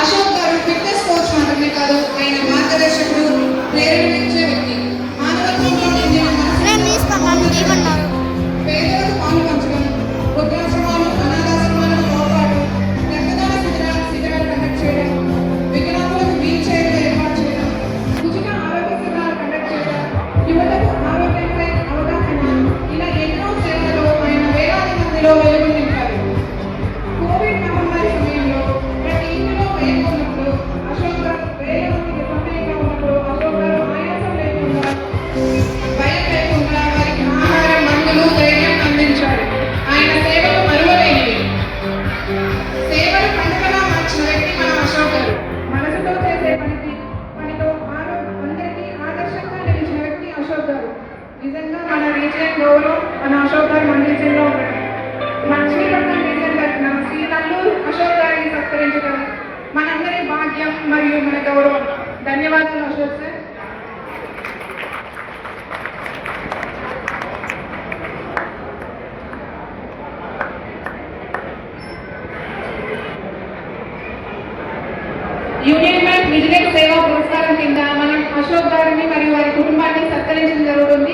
Ashok garu fitness coach మాత్రమే కాదు, ఆయన మార్గదర్శకుడు, ప్రేరణించే వ్యక్తి. మానవత్వంలో నిండిన పేదలకు పాలు పంచడం, వృద్ధాశ్రమాలు, అనాథాశ్రమాలకు తోడ్పాటు, రక్తదాన శిబిరాలు కండక్ట్ చేయడం, వికలాంగులకు వీల్ చైర్లు ఏర్పాటు చేయడం, ఉచిత ఆరోగ్య శిబిరాలు కండక్ట్ చేయడం, యువతకు ఆరోగ్యంపై అవగాహన, ఇలా ఎన్నో సేవలలో ఆయన వేలాది మందిలో వెలుగు నింపారు. కోవిడ్ మహమ్మారి సమయంలో ప్రతి ఇంటిలో పేర్కొన్నప్పుడు అశోక్ గారు వేల మందికి సహాయంగా ఉన్నప్పుడు అశోక్ గారు ఆయాసం లేకుండా, భయం లేకుండా వారికి ఆహారం, మందులు, ధైర్యం అందించారు. ఆయన సేవలు మరువలేనివి. సేవలు పండుగగా మార్చిన వ్యక్తి మన అశోక్ గారు. మనసుతో చేసే పనితో అందరికీ ఆదర్శంగా నిలిచిన వ్యక్తి అశోక్ గారు. నిజంగా మన రీజియన్ గౌరవం మన అశోక్ గారు మన రీజియన్లో ఉన్నారు. మచిలీపట్నం రీజియన్ తరఫున శ్రీ నల్లూరు అశోక్ గారిని సత్కరించడం మనందరి భాగ్యం మరియు మన గౌరవం. ధన్యవాదాలు Ashok sir. Union bank vigilance సేవా పురస్కారం కింద మనం అశోక్ గారిని మరియు వారి కుటుంబాన్ని సత్కరించడం జరుగుతుంది.